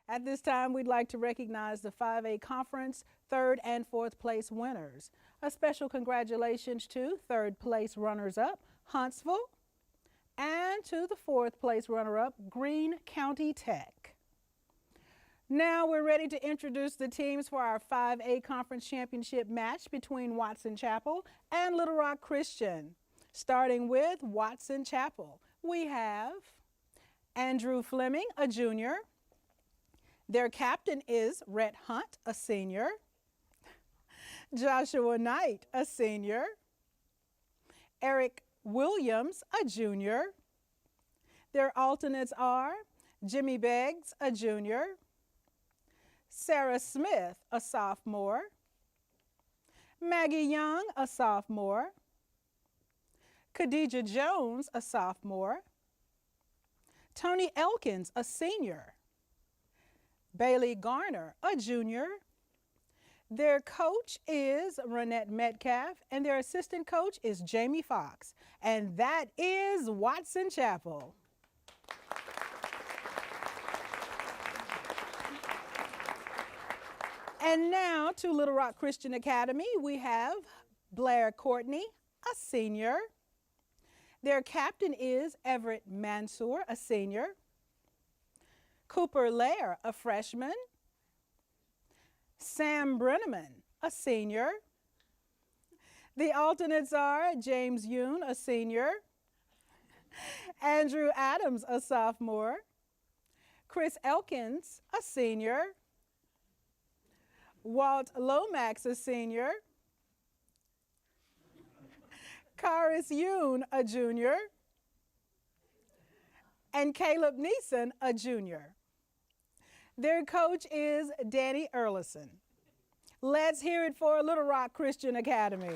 At this time, we'd like to recognize the 5A Conference third and fourth place winners. A special congratulations to third place runners-up, Huntsville, and to the fourth place runner-up, Greene County Tech. Now we're ready to introduce the teams for our 5A Conference Championship match between Watson Chapel and Little Rock Christian. Starting with Watson Chapel, we have Andrew Fleming, a junior. Their captain is Rhett Hunt, a senior. Joshua Knight, a senior. Eric Williams, a junior. Their alternates are Jimmy Beggs, a junior. Sarah Smith, a sophomore. Maggie Young, a sophomore. Khadijah Jones, a sophomore. Tony Elkins, a senior. Bailey Garner, a junior. Their coach is Renette Metcalf, and their assistant coach is Jamie Fox. And that is Watson Chapel. And now to Little Rock Christian Academy, we have Blair Courtney, a senior. Their captain is Everett Mansour, a senior. Cooper Lair, a freshman. Sam Brenneman, a senior. The alternates are James Yoon, a senior. Andrew Adams, a sophomore. Chris Elkins, a senior. Walt Lomax, a senior. Karis Yoon, a junior. And Caleb Neeson, a junior. Their coach is Danny Erlison. Let's hear it for Little Rock Christian Academy.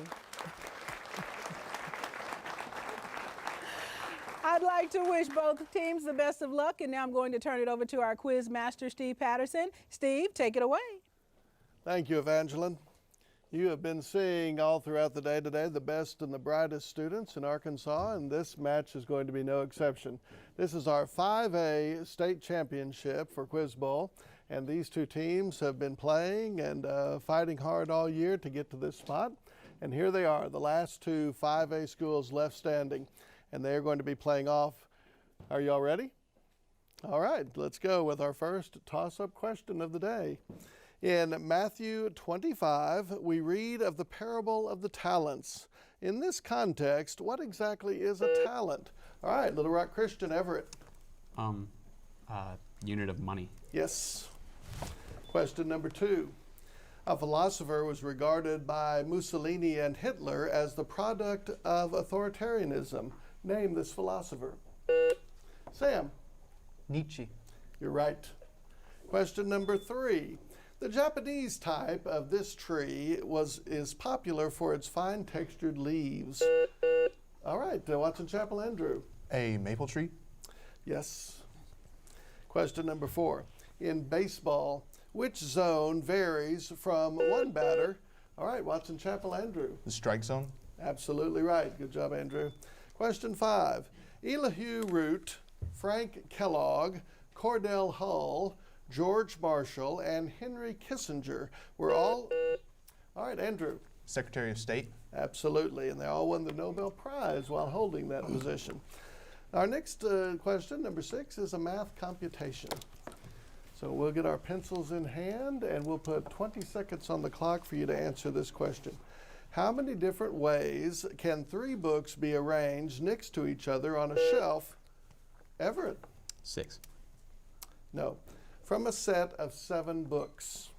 I'd like to wish both teams the best of luck, and now I'm going to turn it over to our quiz master, Steve Patterson. Steve, take it away. Thank you, Evangeline. You have been seeing all throughout the day today the best and the brightest students in Arkansas, and this match is going to be no exception. This is our 5A state championship for Quiz Bowl, and these two teams have been playing and fighting hard all year to get to this spot. And here they are, the last two 5A schools left standing, and they are going to be playing off. Are you all ready? All right, let's go with our first toss-up question of the day. In Matthew 25, we read of the parable of the talents. In this context, what exactly is a talent? All right, Little Rock Christian, Everett. Unit of money. Yes. Question number 2. A philosopher was regarded by Mussolini and Hitler as the product of authoritarianism. Name this philosopher. Sam. Nietzsche. You're right. Question number 3. The Japanese type of this tree is popular for its fine textured leaves. All right, Watson Chapel, Andrew. A maple tree. Yes. Question number 4. In baseball, which zone varies from one batter? All right, Watson Chapel, Andrew. The strike zone. Absolutely right. Good job, Andrew. Question 5. Elihu Root, Frank Kellogg, Cordell Hull, George Marshall, and Henry Kissinger were all right, Andrew. Secretary of State. Absolutely, and they all won the Nobel Prize while holding that position. Our next question, number 6, is a math computation. So we'll get our pencils in hand, and we'll put 20 seconds on the clock for you to answer this question. How many different ways can 3 books be arranged next to each other on a shelf? Everett? 6. No. From a set of 7 books.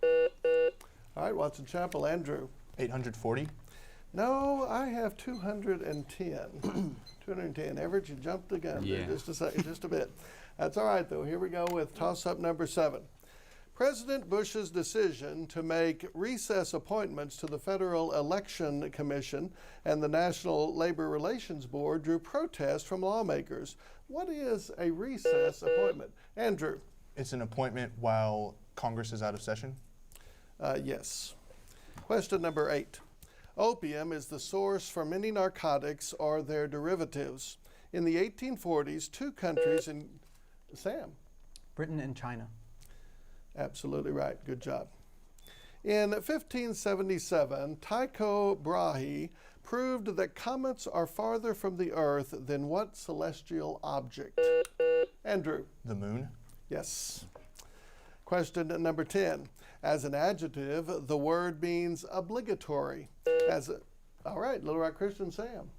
All right, Watson Chapel, Andrew. 840. No, I have 210. 210. Everett, you jumped the gun there just a second, just a bit. That's all right, though. Here we go with toss-up number 7. President Bush's decision to make recess appointments to the Federal Election Commission and the National Labor Relations Board drew protest from lawmakers. What is a recess appointment? Andrew. It's an appointment while Congress is out of session. Yes. Question number 8. Opium is the source for many narcotics or their derivatives. In the 1840s, two countries in Sam. Britain and China. Absolutely right. Good job. In 1577, Tycho Brahe proved that comets are farther from the Earth than what celestial object? Andrew. The moon. Yes. Question number 10. As an adjective, the word means obligatory. All right, Little Rock Christian Sam.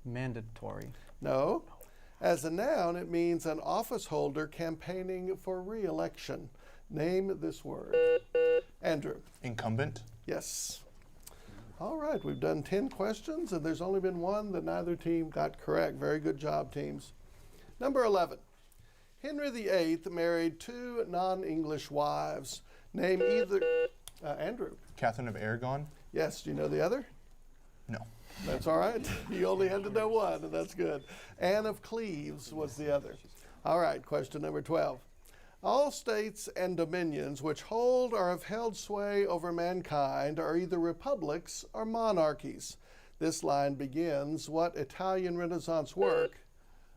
Mandatory. No. As a noun, it means an office holder campaigning for re-election. Name this word. Andrew. Incumbent. Yes. All right, we've done 10 questions, and there's only been one that neither team got correct. Very good job, teams. Number 11. Henry VIII married two non-English wives. Name either. Andrew. Catherine of Aragon. Yes, do you know the other? No. That's all right. You only had to know one, and that's good. Anne of Cleves was the other. All right, question number 12. All states and dominions which hold or have held sway over mankind are either republics or monarchies. This line begins what Italian Renaissance work?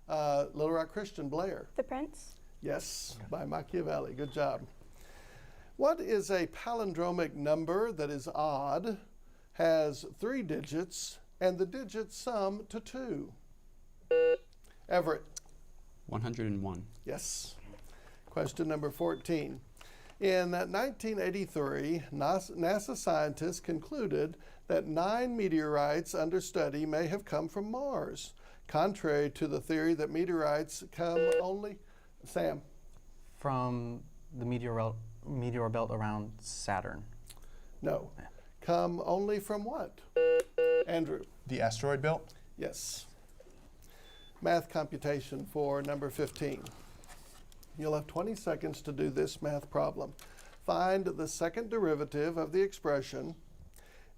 Little Rock Christian Blair. The Prince. Yes, by Machiavelli. Good job. What is a palindromic number that is odd, has 3 digits, and the digits sum to 2? Everett. 101. Yes. Question number 14. In 1983, NASA scientists concluded that 9 meteorites under study may have come from Mars, contrary to the theory that meteorites come only, Sam. From the meteor belt around Saturn. No. Come only from what? Andrew. The asteroid belt. Yes. Math computation for number 15. You'll have 20 seconds to do this math problem. Find the second derivative of the expression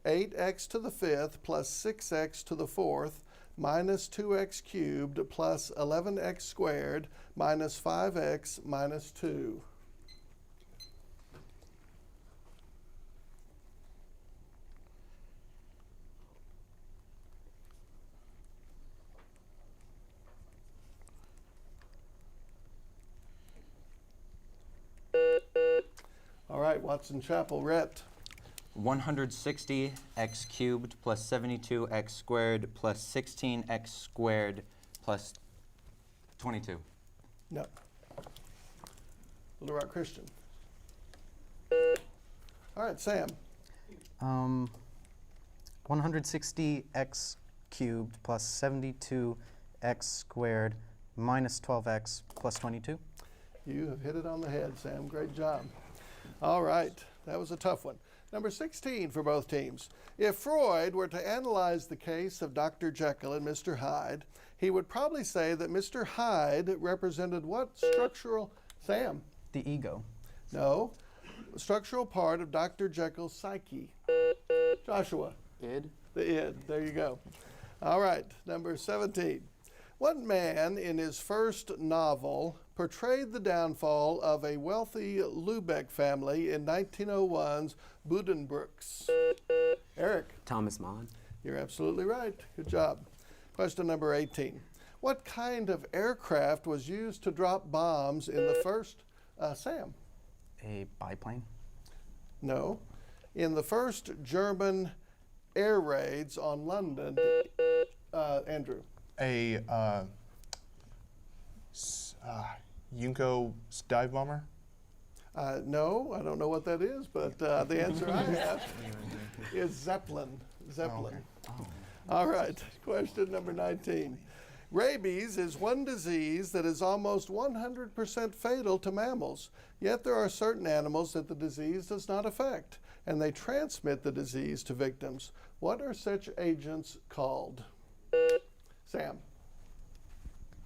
8x to the 5th plus 6x to the 4th minus 2x cubed plus 11x squared minus 5x minus 2. All right, Watson Chapel, Rhett. 160x cubed plus 72x squared plus 16x squared plus 22. No. Little Rock Christian. All right, Sam. 160x cubed plus 72x squared minus 12x plus 22. You have hit it on the head, Sam. Great job. All right, that was a tough one. Number 16 for both teams. If Freud were to analyze the case of Dr. Jekyll and Mr. Hyde, he would probably say that Mr. Hyde represented what structural, Sam? The ego. No, structural part of Dr. Jekyll's psyche. Joshua? Id? The id, there you go. All right, number 17. What man in his first novel portrayed the downfall of a wealthy Lubeck family in 1901's Buddenbrooks? Eric? Thomas Mann. You're absolutely right. Good job. Question number 18. What kind of aircraft was used to drop bombs in the first, Sam? A biplane. No. In the first German air raids on London, Andrew? A Yunko dive bomber. No, I don't know what that is, but the answer I have is Zeppelin. Zeppelin. All right, question number 19. Rabies is one disease that is almost 100% fatal to mammals, yet there are certain animals that the disease does not affect, and they transmit the disease to victims. What are such agents called? Sam?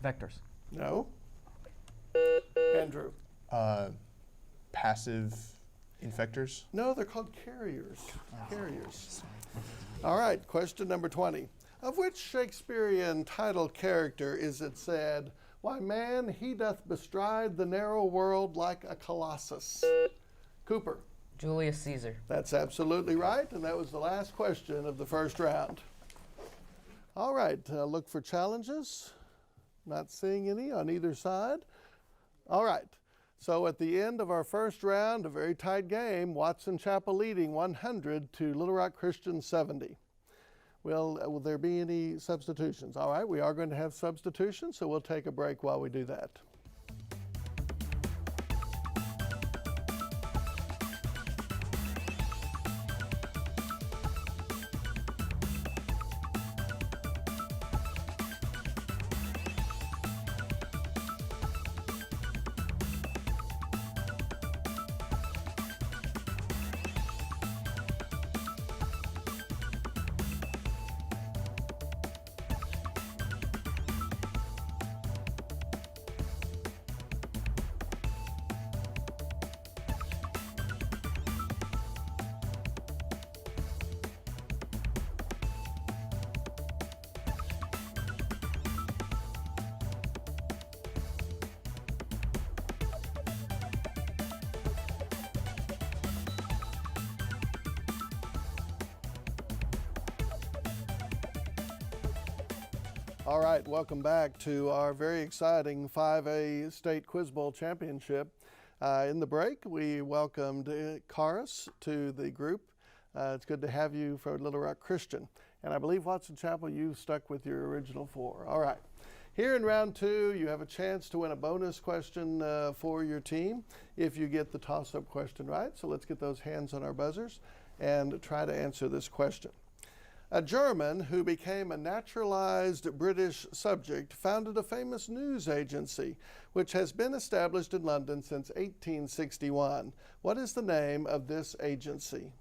Vectors. No. Andrew? Passive infectors. No, they're called carriers. Carriers. All right, question number 20. Of which Shakespearean title character is it said, "Why, man, he doth bestride the narrow world like a colossus"? Cooper. Julius Caesar. That's absolutely right, and that was the last question of the first round. All right, look for challenges. Not seeing any on either side. All right, so at the end of our first round, a very tight game, Watson Chapel leading 100 to Little Rock Christian 70. Will there be any substitutions? All right, we are going to have substitutions, so we'll take a break while we do that. All right, welcome back to our very exciting 5A State Quiz Bowl Championship. In the break, we welcomed Karis to the group. It's good to have you for Little Rock Christian. And I believe, Watson Chapel, you stuck with your original 4. All right. Here in round 2, you have a chance to win a bonus question for your team if you get the toss-up question right. So let's get those hands on our buzzers and try to answer this question. A German who became a naturalized British subject founded a famous news agency which has been established in London since 1861. What is the name of this agency?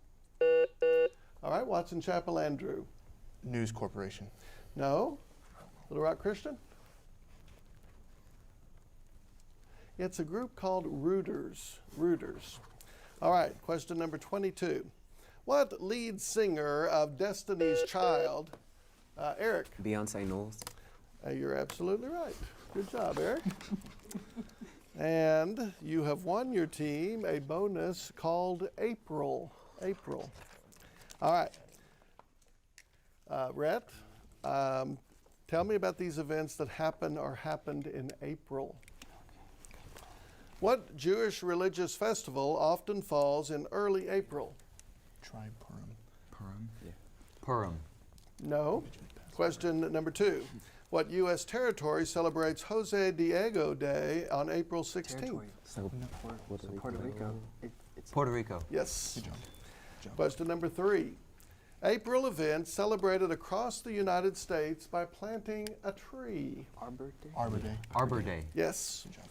All right, Watson Chapel, Andrew. News Corporation. No? Little Rock Christian? It's a group called Reuters. Reuters. All right, question number 22. What lead singer of Destiny's Child, Eric? Beyonce Knowles. You're absolutely right. Good job, Eric. And you have won your team a bonus called April. April. All right. Rhett, tell me about these events that happen or happened in April. What Jewish religious festival often falls in early April? Try Purim. Purim? Yeah. Purim. No. Question number 2. What U.S. territory celebrates Jose Diego Day on April 16th? Territory. So, Puerto Rico. It's Puerto Rico. Yes. Good job. Question number 3. April events celebrated across the United States by planting a tree. Arbor Day. Arbor Day. Arbor Day. Yes. Good job.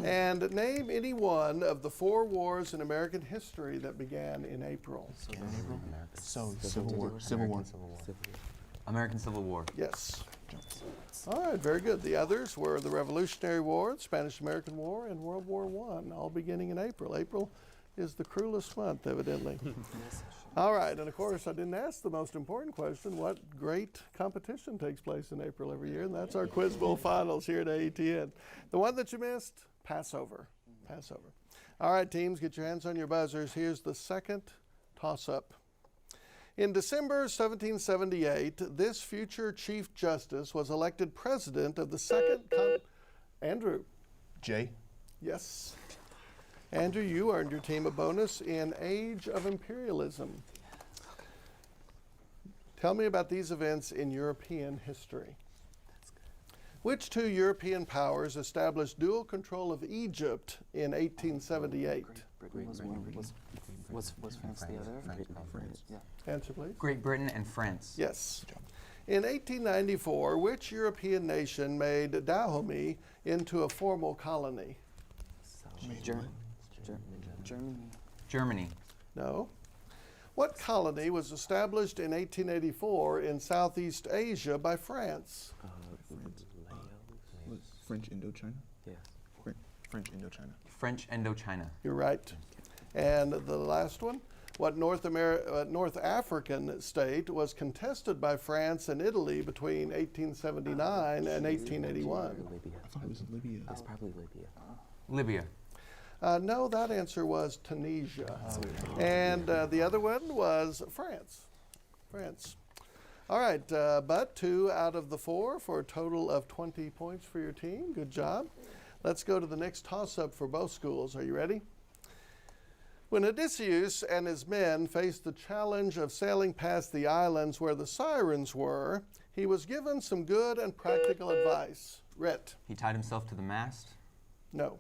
And name any one of the 4 wars in American history that began in April. So, Civil War. Civil War. American Civil War. Yes. All right, very good. The others were the Revolutionary War, the Spanish-American War, and World War I, all beginning in April. April is the cruelest month, evidently. All right, and of course, I didn't ask the most important question. What great competition takes place in April every year? And that's our Quiz Bowl Finals here at AETN. The one that you missed, Passover. Passover. All right, teams, get your hands on your buzzers. Here's the second toss-up. In December 1778, this future Chief Justice was elected president of the second Andrew. J. Yes. Andrew, you earned your team a bonus in Age of Imperialism. Tell me about these events in European history. Which 2 European powers established dual control of Egypt in 1878? Was France the other? France. Yeah. Answer, please. Great Britain and France. Yes. In 1894, which European nation made Dahomey into a formal colony? Germany. Germany. No. What colony was established in 1884 in Southeast Asia by France? French Indochina. Yeah. French Indochina. French Indochina. You're right. And the last one, what North African state was contested by France and Italy between 1879 and 1881? Libya. I thought it was Libya. It's probably Libya. Libya. No, that answer was Tunisia. And the other one was France. France. All right, but 2 out of the 4 for a total of 20 points for your team. Good job. Let's go to the next toss-up for both schools. Are you ready? When Odysseus and his men faced the challenge of sailing past the islands where the sirens were, he was given some good and practical advice. Rhett. He tied himself to the mast. No.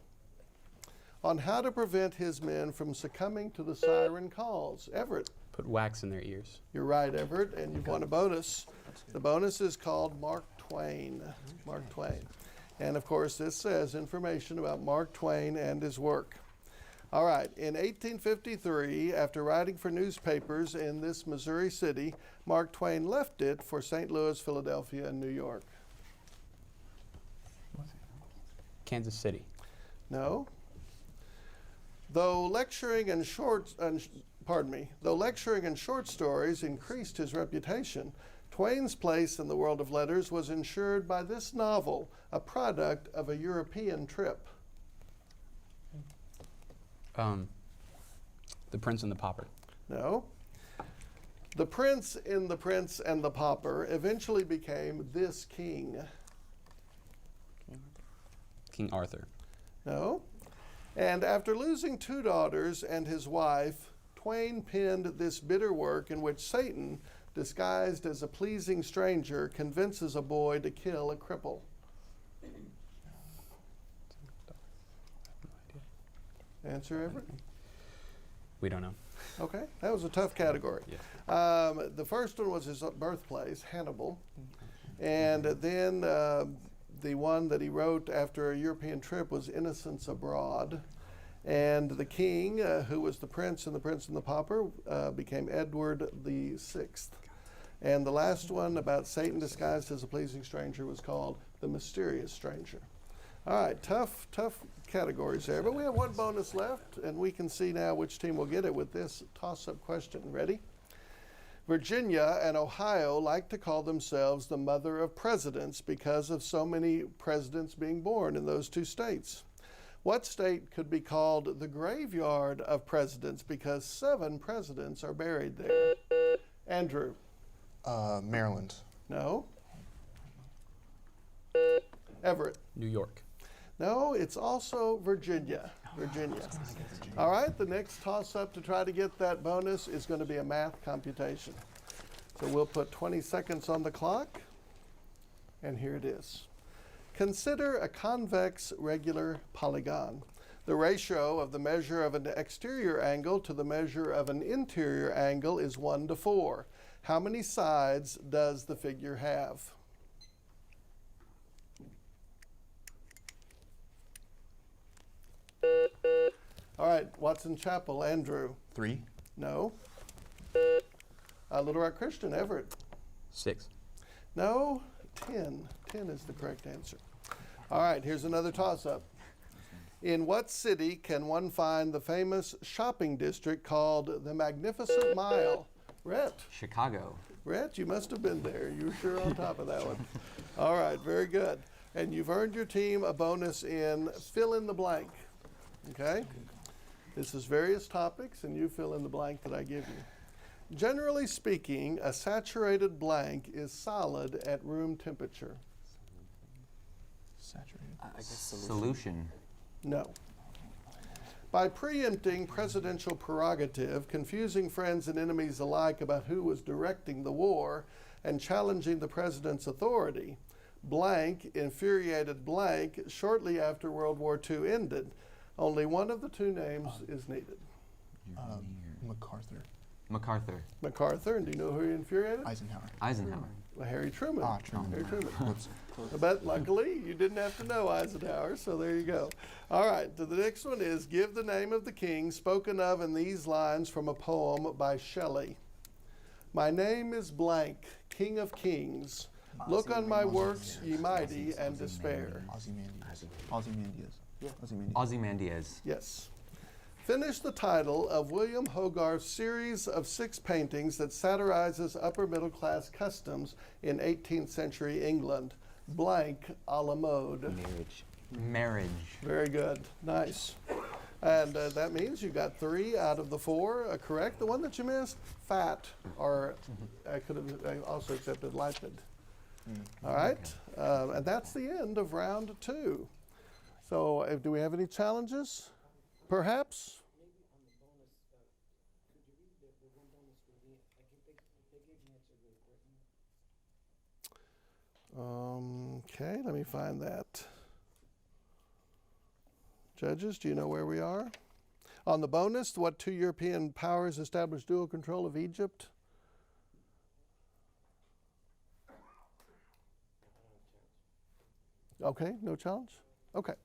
On how to prevent his men from succumbing to the siren calls. Everett. Put wax in their ears. You're right, Everett, and you've won a bonus. The bonus is called Mark Twain. Mark Twain. And of course, this says information about Mark Twain and his work. All right, in 1853, after writing for newspapers in this Missouri city, Mark Twain left it for St. Louis, Philadelphia, and New York. Kansas City. No. Though lecturing in short stories increased his reputation, Twain's place in the world of letters was ensured by this novel, a product of a European trip. The Prince and the Pauper. No. The prince in The Prince and the Pauper eventually became this king. King Arthur. No. And after losing 2 daughters and his wife, Twain penned this bitter work in which Satan, disguised as a pleasing stranger, convinces a boy to kill a cripple. Answer, Everett? We don't know. Okay, that was a tough category. Yeah. The first one was his birthplace, Hannibal. And then the one that he wrote after a European trip was Innocents Abroad. And the king, who was the prince in The Prince and the Pauper, became Edward VI. And the last one about Satan disguised as a pleasing stranger was called The Mysterious Stranger. All right, tough categories there, but we have one bonus left, and we can see now which team will get it with this toss-up question. Ready? Virginia and Ohio like to call themselves the mother of presidents because of so many presidents being born in those 2 states. What state could be called the graveyard of presidents because 7 presidents are buried there? Andrew? Maryland. No. Everett? New York. No, it's also Virginia. Virginia. All right, the next toss-up to try to get that bonus is going to be a math computation. So we'll put 20 seconds on the clock, and here it is. Consider a convex regular polygon. The ratio of the measure of an exterior angle to the measure of an interior angle is 1:4. How many sides does the figure have? All right, Watson Chapel, Andrew. 3. No. Little Rock Christian, Everett. 6. No, 10. 10 is the correct answer. All right, here's another toss-up. In what city can one find the famous shopping district called the Magnificent Mile? Rhett. Chicago. Rhett, you must have been there. You're sure on top of that one. All right, very good. And you've earned your team a bonus in fill in the blank. Okay? This is various topics, and you fill in the blank that I give you. Generally speaking, a saturated blank is solid at room temperature. Saturated. I guess Solution. No. By preempting presidential prerogative, confusing friends and enemies alike about who was directing the war, and challenging the president's authority, blank infuriated blank shortly after World War II ended. Only one of the 2 names is needed. MacArthur. MacArthur. MacArthur, and do you know who he infuriated? Eisenhower. Eisenhower. Well, Harry Truman. Truman. Harry Truman. Whoops. But luckily, you didn't have to know Eisenhower, so there you go. All right, so the next one is give the name of the king spoken of in these lines from a poem by Shelley. My name is blank, King of Kings. Look on my works, ye mighty, and despair. Ozymandias. Ozymandias. Yeah. Ozymandias. Ozymandias. Yes. Finish the title of William Hogarth's series of 6 paintings that satirizes upper middle class customs in 18th century England. Blank a la mode. Marriage. Marriage. Very good. Nice. And that means you got 3 out of the 4 correct. The one that you missed, fat, or I could have also accepted lipid. All right, and that's the end of round 2. So do we have any challenges? Perhaps? Okay, let me find that. Judges, do you know where we are? On the bonus, what 2 European powers established dual control of Egypt? Okay, no challenge? Okay.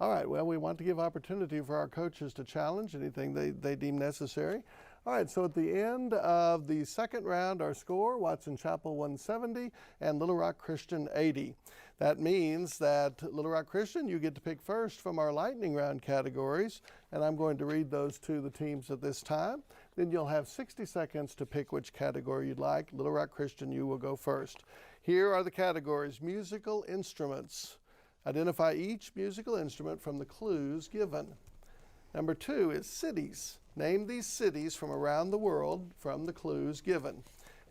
All right, well, we want to give opportunity for our coaches to challenge anything they deem necessary. All right, so at the end of the second round, our score, Watson Chapel 170 and Little Rock Christian 80. That means that Little Rock Christian, you get to pick first from our lightning round categories, and I'm going to read those to the teams at this time. Then you'll have 60 seconds to pick which category you'd like. Little Rock Christian, you will go first. Here are the categories: musical instruments. Identify each musical instrument from the clues given. Number 2 is cities. Name these cities from around the world from the clues given.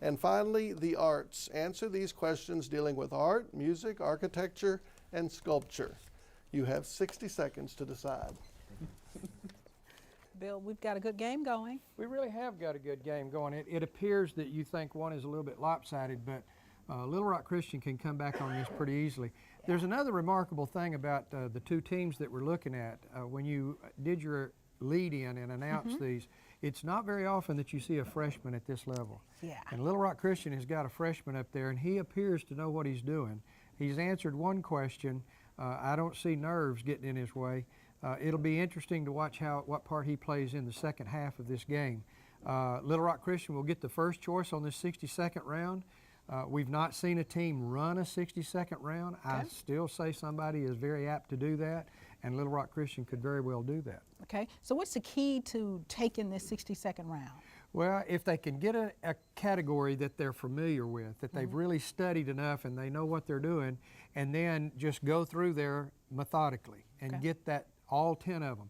And finally, the arts. Answer these questions dealing with art, music, architecture, and sculpture. You have 60 seconds to decide. Bill, we've got a good game going. We really have got a good game going. It appears that you think one is a little bit lopsided, but Little Rock Christian can come back on this pretty easily. There's another remarkable thing about the 2 teams that we're looking at. When you did your lead-in and announced these, it's not very often that you see a freshman at this level. Yeah. And Little Rock Christian has got a freshman up there, and he appears to know what he's doing. He's answered one question. I don't see nerves getting in his way. It'll be interesting to watch what part he plays in the second half of this game. Little Rock Christian will get the first choice on this 60-second round. We've not seen a team run a 60-second round. Okay. I still say somebody is very apt to do that, and Little Rock Christian could very well do that. Okay, so what's the key to taking this 60-second round? Well, if they can get a category that they're familiar with, that they've really studied enough and they know what they're doing, and then just go through there methodically and get that all 10 of them.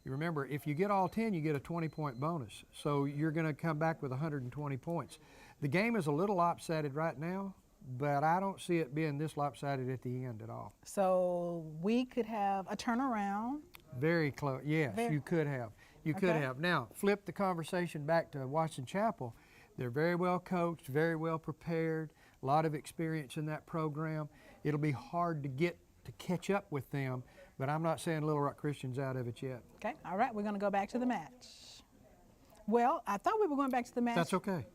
You remember, if you get all 10, you get a 20-point bonus. So you're going to come back with 120 points. The game is a little lopsided right now, but I don't see it being this lopsided at the end at all. So we could have a turnaround. Very close. Yes, you could have. You could have. Now, flip the conversation back to Watson Chapel. They're very well coached, very well prepared, a lot of experience in that program. It'll be hard to catch up with them, but I'm not saying Little Rock Christian's out of it yet. Okay, all right, we're going to go back to the match. Well, I thought we were going back to the match. That's okay.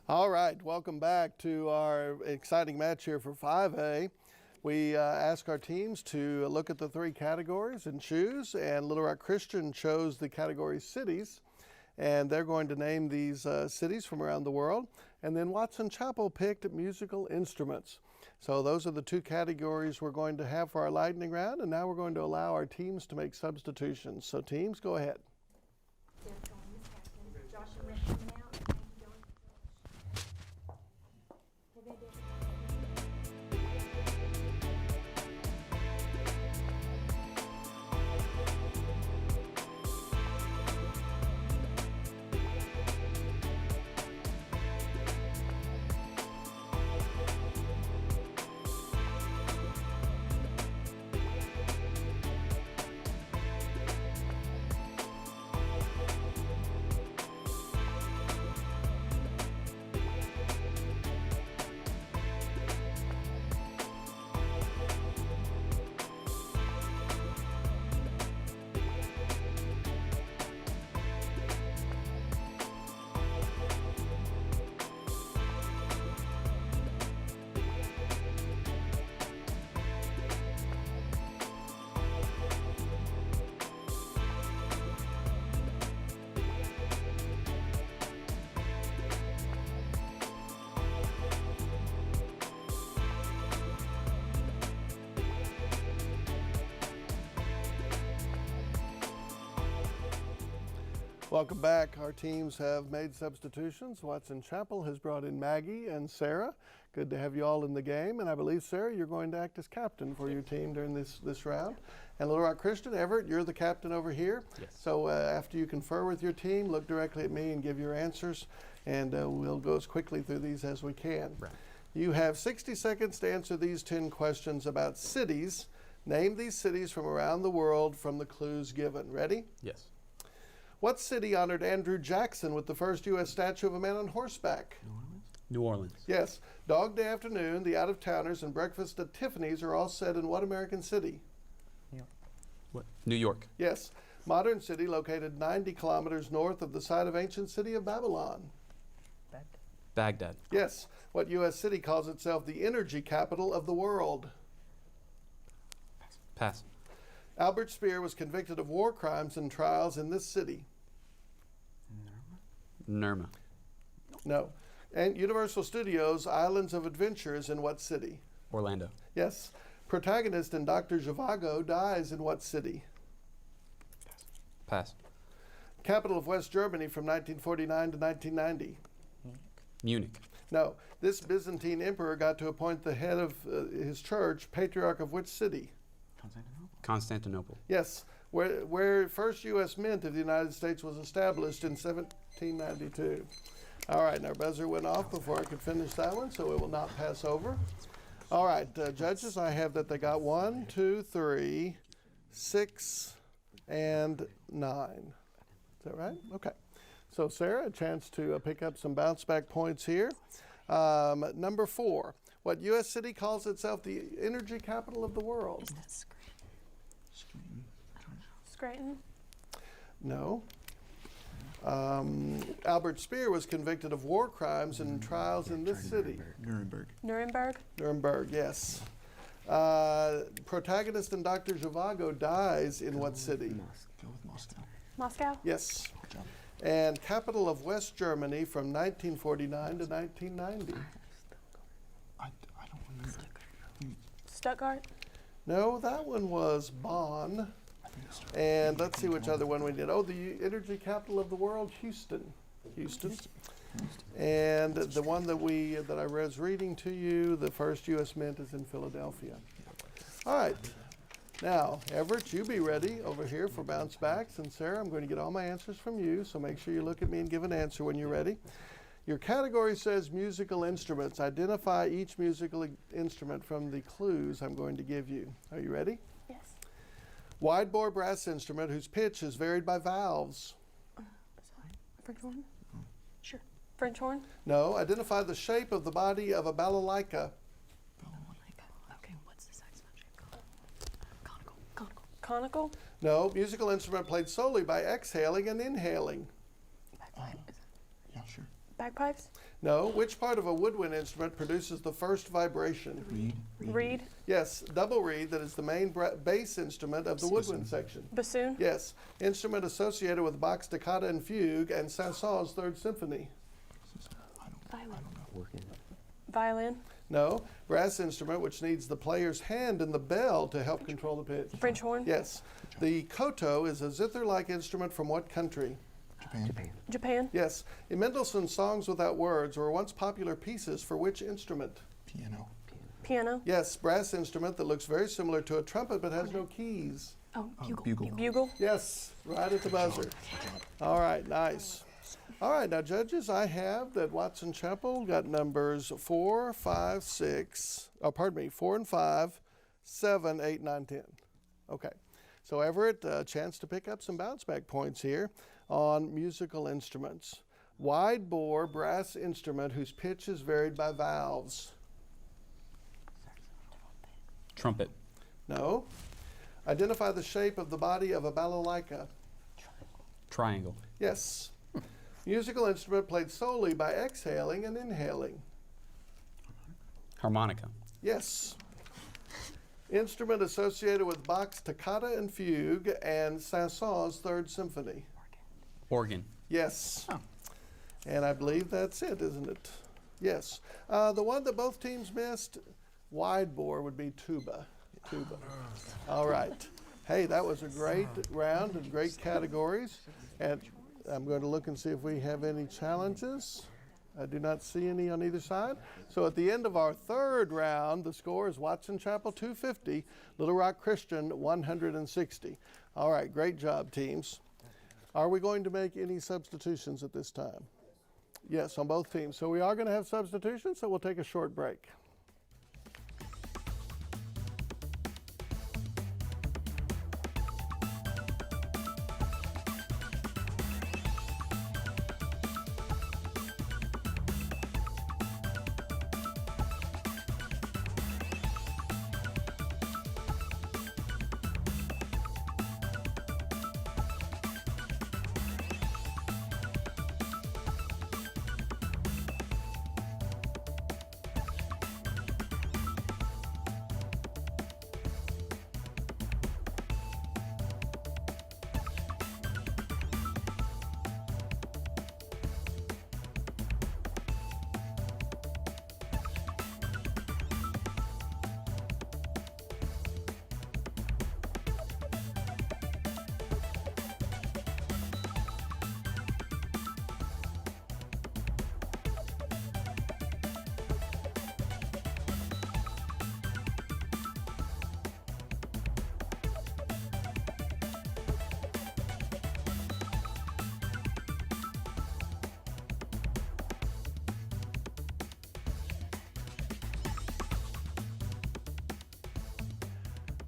All right, welcome back to our exciting match here for 5A. We ask our teams to look at the 3 categories and choose, and Little Rock Christian chose the category cities, and they're going to name these cities from around the world. And then Watson Chapel picked musical instruments. So those are the 2 categories we're going to have for our lightning round, and now we're going to allow our teams to make substitutions. So teams, go ahead. Welcome back. Our teams have made substitutions. Watson Chapel has brought in Maggie and Sarah. Good to have you all in the game, and I believe, Sarah, you're going to act as captain for your team during this round. And Little Rock Christian, Everett, you're the captain over here. Yes. So after you confer with your team, look directly at me and give your answers, and we'll go as quickly through these as we can. Right. You have 60 seconds to answer these 10 questions about cities. Name these cities from around the world from the clues given. Ready? Yes. What city honored Andrew Jackson with the first U.S. statue of a man on horseback? New Orleans. Yes. Dog Day Afternoon, The Out-of-Towners, and Breakfast at Tiffany's are all set in what American city? What? New York. Yes. Modern city located 90 kilometers north of the site of ancient city of Babylon. Baghdad. Yes. What U.S. city calls itself the energy capital of the world? Pass. Albert Speer was convicted of war crimes and trials in this city. Nirma. No. And Universal Studios Islands of Adventure is in what city? Orlando. Yes. Protagonist in Dr. Zhivago dies in what city? Pass. Capital of West Germany from 1949 to 1990. Munich. No. This Byzantine emperor got to appoint the head of his church, patriarch of which city? Constantinople. Yes. Where first U.S. Mint of the United States was established in 1792. All right, our buzzer went off before I could finish that one, so it will not pass over. All right, judges, I have that they got 1, 2, 3, 6, and 9. Is that right? Okay. So, Sarah, a chance to pick up some bounce back points here. Number 4, what U.S. city calls itself the energy capital of the world? Scranton. No. Albert Speer was convicted of war crimes and trials in this city. Nuremberg. Nuremberg, yes. Protagonist in Dr. Zhivago dies in what city? Go with Moscow. Moscow. Yes. Good job. And capital of West Germany from 1949 to 1990. I don't remember. Stuttgart. No, that one was Bonn. And let's see which other one we did. Oh, the energy capital of the world, Houston. Houston. And the one that I was reading to you, the first U.S. Mint is in Philadelphia. All right. Now, Everett, you be ready over here for bounce backs. And Sarah, I'm going to get all my answers from you, so make sure you look at me and give an answer when you're ready. Your category says musical instruments. Identify each musical instrument from the clues I'm going to give you. Are you ready? Yes. Wide bore brass instrument whose pitch is varied by valves. French horn. Sure. French horn. No. Identify the shape of the body of a balalaika. Okay. What's the saxophone shape called? Conical. Conical. No. Musical instrument played solely by exhaling and inhaling. Yeah, sure. Bagpipes. No. Which part of a woodwind instrument produces the first vibration? Reed. Yes. Double reed that is the main bass instrument of the woodwind section. Bassoon. Yes. Instrument associated with Bach's Toccata and Fugue and Saint-Saëns' Third Symphony. Violin. No. Brass instrument which needs the player's hand and the bell to help control the pitch. French horn. Yes. The koto is a zither-like instrument from what country? Japan. Yes. In Mendelssohn's Songs Without Words were once popular pieces for which instrument? Piano. Yes. Brass instrument that looks very similar to a trumpet but has no keys. Oh, Bugle. Bugle. Yes. Right at the buzzer. All right. Nice. All right. Now, judges, I have that Watson Chapel got numbers 4, 5, 6. Oh, pardon me. 4 and 5, 7, 8, 9, 10. Okay. So, Everett, a chance to pick up some bounce back points here on musical instruments. Wide bore brass instrument whose pitch is varied by valves. Trumpet. No. Identify the shape of the body of a balalaika. Triangle. Yes. Musical instrument played solely by exhaling and inhaling. Harmonica. Yes. Instrument associated with Bach's Toccata and Fugue and Saint-Saëns' Third Symphony. Organ. Yes. And I believe that's it, isn't it? Yes. The one that both teams missed, wide bore, would be tuba. Tuba. All right. Hey, that was a great round and great categories. And I'm going to look and see if we have any challenges. I do not see any on either side. So at the end of our third round, the score is Watson Chapel 250, Little Rock Christian 160. All right, great job, teams. Are we going to make any substitutions at this time? Yes, on both teams. So we are going to have substitutions, so we'll take a short break.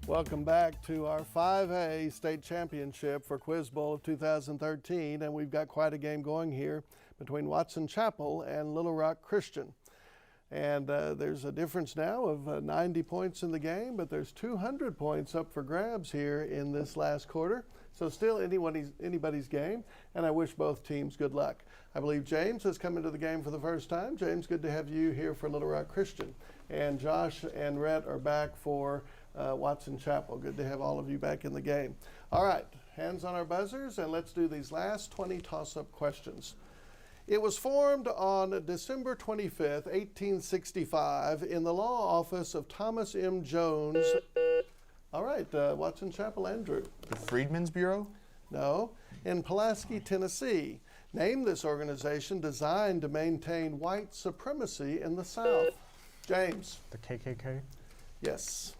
Welcome back to our 5A state championship for Quiz Bowl of 2013, and we've got quite a game going here between Watson Chapel and Little Rock Christian. And there's a difference now of 90 points in the game, but there's 200 points up for grabs here in this last quarter. So still anybody's game, and I wish both teams good luck. I believe James has come into the game for the first time. James, good to have you here for Little Rock Christian. And Josh and Rhett are back for Watson Chapel. Good to have all of you back in the game. All right, hands on our buzzers, and let's do these last 20 toss-up questions. It was formed on December 25th, 1865 in the law office of Thomas M. Jones. All right, Watson Chapel, Andrew. The Freedmen's Bureau? No, in Pulaski, Tennessee. Name this organization designed to maintain white supremacy in the South. James. The KKK? Yes.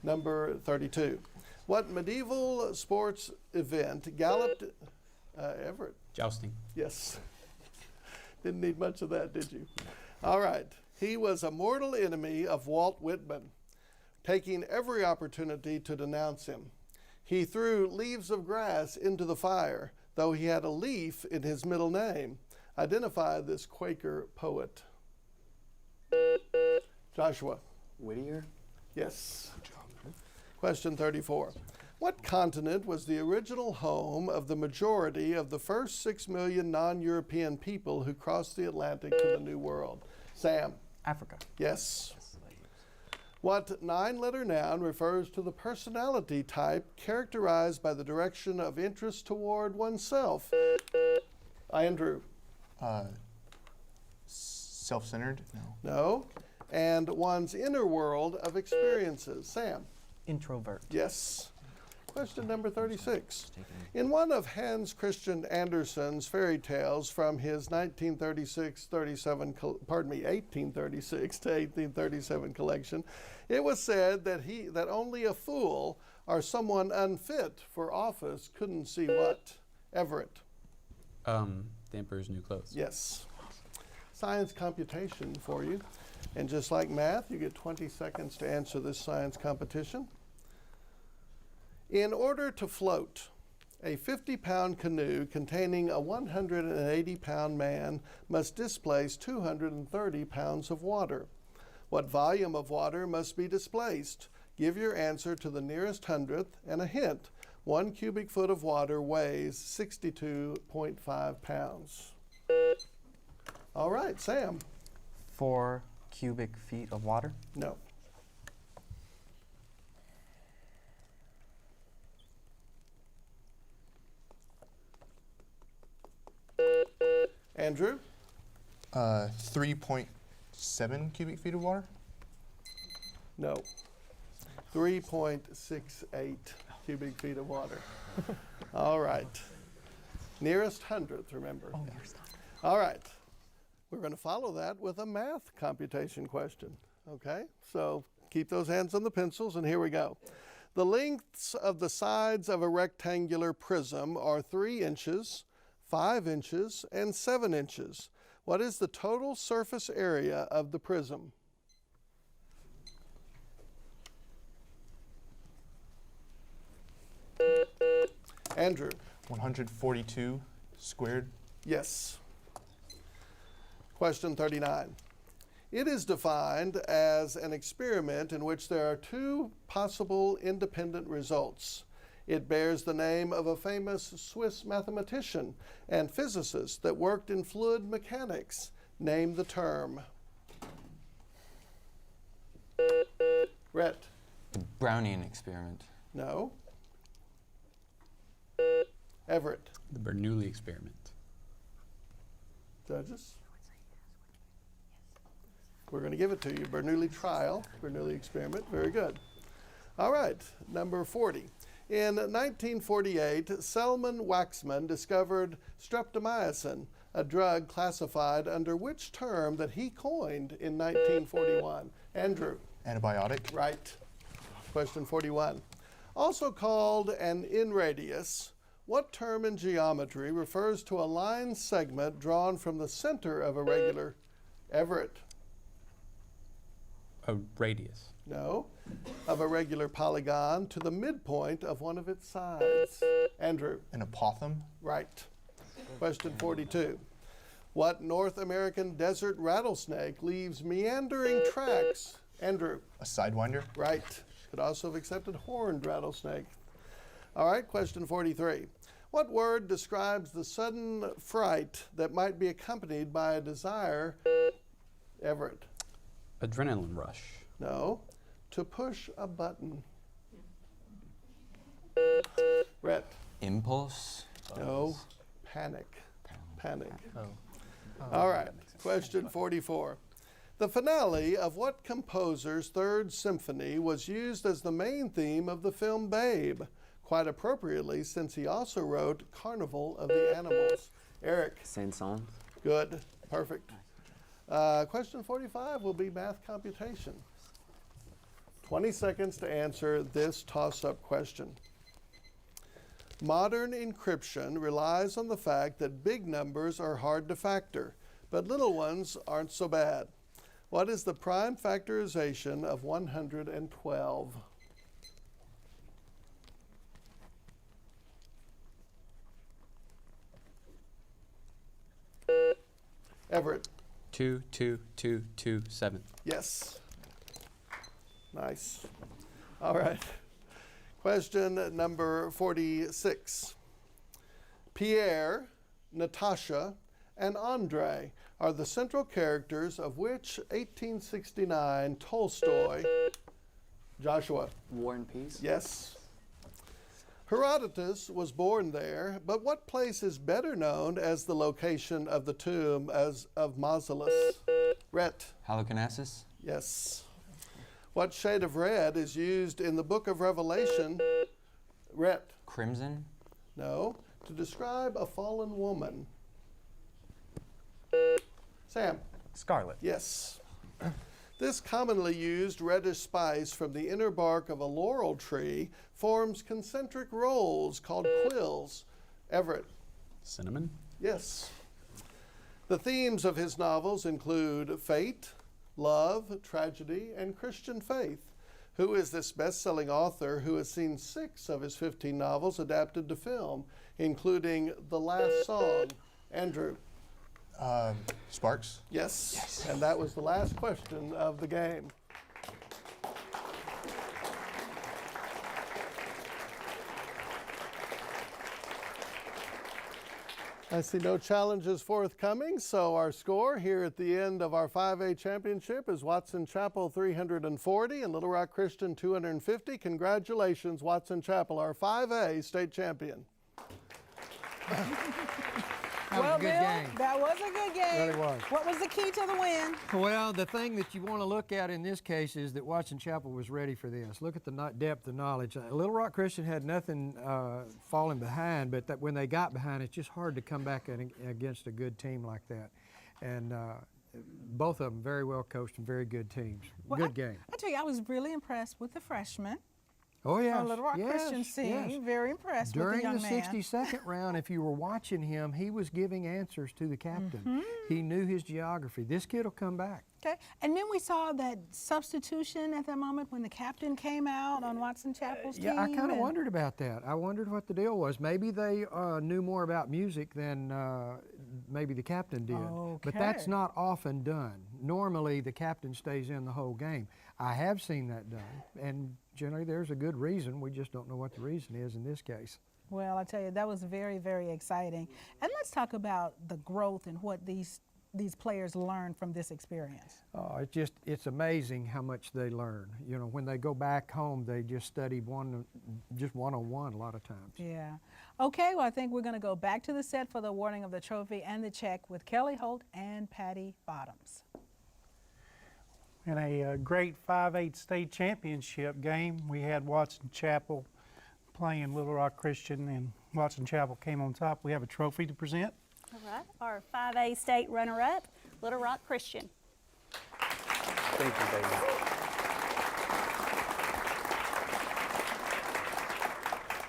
Number 32. What medieval sports event galloped Everett? Jousting. Yes. Didn't need much of that, did you? All right. He was a mortal enemy of Walt Whitman, taking every opportunity to denounce him. He threw leaves of grass into the fire, though he had a leaf in his middle name. Identify this Quaker poet. Joshua. Whittier? Yes. Question 34. What continent was the original home of the majority of the first 6 million non-European people who crossed the Atlantic to the New World? Sam. Africa. Yes. What 9-letter noun refers to the personality type characterized by the direction of interest toward oneself? Andrew. Self-centered? No. No. And one's inner world of experiences. Sam. Introvert. Yes. Question number 36. In one of Hans Christian Andersen's fairy tales from his 1836 to 1837 collection, it was said that only a fool or someone unfit for office couldn't see what? Everett. The Emperor's New Clothes. Yes. Science computation for you. And just like math, you get 20 seconds to answer this science competition. In order to float, a 50-pound canoe containing a 180-pound man must displace 230 pounds of water. What volume of water must be displaced? Give your answer to the nearest hundredth and a hint. 1 cubic foot of water weighs 62.5 pounds. All right, Sam. 4 cubic feet of water? No. Andrew? 3.7 cubic feet of water? No. 3.68 cubic feet of water. All right. Nearest hundredth, remember. Oh, nearest All right. We're going to follow that with a math computation question. Okay, so keep those hands on the pencils, and here we go. The lengths of the sides of a rectangular prism are 3 inches, 5 inches, and 7 inches. What is the total surface area of the prism? Andrew. 142 squared. Yes. Question 39. It is defined as an experiment in which there are 2 possible independent results. It bears the name of a famous Swiss mathematician and physicist that worked in fluid mechanics. Name the term. Rhett. The Brownian experiment. No. Everett. The Bernoulli experiment. Judges? We're going to give it to you. Bernoulli trial, Bernoulli experiment. Very good. All right, number 40. In 1948, Selman Waxman discovered streptomycin, a drug classified under which term that he coined in 1941? Andrew. Antibiotic. Right. Question 41. Also called an inradius, what term in geometry refers to a line segment drawn from the center of a regular? Everett. A radius. No. Of a regular polygon to the midpoint of one of its sides. Andrew. An apothegm. Right. Question 42. What North American desert rattlesnake leaves meandering tracks? Andrew. A sidewinder. Right. Could also have accepted horned rattlesnake. All right, question 43. What word describes the sudden fright that might be accompanied by a desire? Everett. Adrenaline rush. No. To push a button. Rhett. Impulse. No. Panic. Panic. All right. Question 44. The finale of what composer's Third Symphony was used as the main theme of the film Babe? Quite appropriately, since he also wrote Carnival of the Animals. Eric. Saint-Saëns. Good. Perfect. Question 45 will be math computation. 20 seconds to answer this toss-up question. Modern encryption relies on the fact that big numbers are hard to factor, but little ones aren't so bad. What is the prime factorization of 112? Everett. 2, 2, 2, 2, 7. Yes. Nice. All right. Question number 46. Pierre, Natasha, and Andre are the central characters of which 1869 Tolstoy? Joshua. War and Peace. Yes. Herodotus was born there, but what place is better known as the location of the tomb of Mausolus? Rhett. Halicarnassus. Yes. What shade of red is used in the book of Revelation? Rhett. Crimson. No. To describe a fallen woman. Sam. Scarlet. Yes. This commonly used reddish spice from the inner bark of a laurel tree forms concentric rolls called quills. Everett. Cinnamon. Yes. The themes of his novels include fate, love, tragedy, and Christian faith. Who is this best-selling author who has seen 6 of his 15 novels adapted to film, including The Last Song? Andrew. Sparks. Yes. And that was the last question of the game. I see no challenges forthcoming, so our score here at the end of our 5A championship is Watson Chapel 340 and Little Rock Christian 250. Congratulations, Watson Chapel, our 5A state champion. That was a good game. That was a good game. Really was. What was the key to the win? Well, the thing that you want to look at in this case is that Watson Chapel was ready for this. Look at the depth of knowledge. Little Rock Christian had nothing falling behind, but that when they got behind, it's just hard to come back against a good team like that. And both of them very well coached and very good teams. Well, Good game. I tell you, I was really impressed with the freshmen. Oh, yeah. From Little Rock Christian team. Very impressed with the young man. During the 62nd round, if you were watching him, he was giving answers to the captain. He knew his geography. This kid will come back. Okay, and then we saw that substitution at that moment when the captain came out on Watson Chapel's team. Yeah, I kind of wondered about that. I wondered what the deal was. Maybe they knew more about music than maybe the captain did. But that's not often done. Normally, the captain stays in the whole game. I have seen that done, and generally there's a good reason. We just don't know what the reason is in this case. Well, I tell you, that was very, very exciting. And let's talk about the growth and what these players learn from this experience. Oh, it's amazing how much they learn. You know, when they go back home, they just study just one-on-one a lot of times. Yeah. Okay, well, I think we're going to go back to the set for the awarding of the trophy and the check with Kelly Holt and Patty Bottoms. In a great 5A state championship game, we had Watson Chapel playing Little Rock Christian, and Watson Chapel came on top. We have a trophy to present. All right, our 5A state runner-up, Little Rock Christian. Thank you, baby.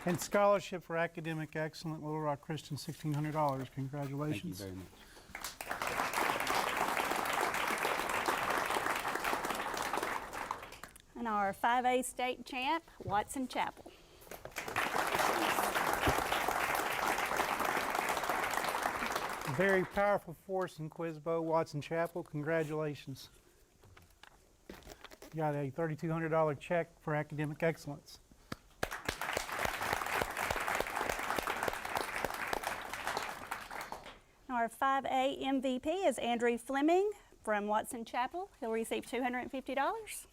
And scholarship for academic excellence, Little Rock Christian, $1,600. Congratulations. Thank you very much. And our 5A state champ, Watson Chapel. Very powerful force in Quizbo, Watson Chapel. Congratulations. You got a $3,200 check for academic excellence. Our 5A MVP is Andrew Fleming from Watson Chapel. He'll receive $250.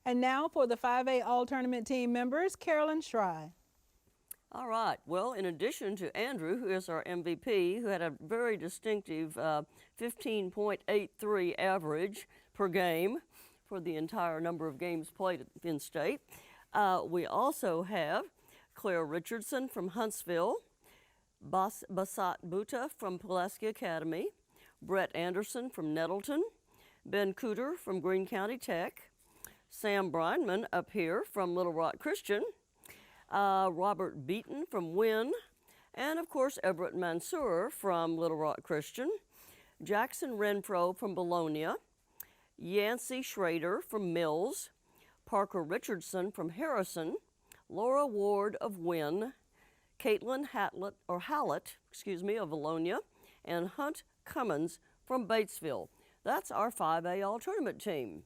And now for the 5A All-Tournament team members, Carolyn Schry. All right. Well, in addition to Andrew, who is our MVP, who had a very distinctive 15.83 average per game for the entire number of games played in state, we also have Claire Richardson from Huntsville, Basat Butta from Pulaski Academy, Brett Anderson from Nettleton, Ben Cooter from Greene County Tech, Sam Breinman up here from Little Rock Christian, Robert Beaton from Wynn, and of course Everett Mansour from Little Rock Christian, Jackson Renfro from Bologna, Yancey Schrader from Mills, Parker Richardson from Harrison, Laura Ward of Wynn, Caitlin Hallett of Bologna, and Hunt Cummins from Batesville. That's our 5A All-Tournament team.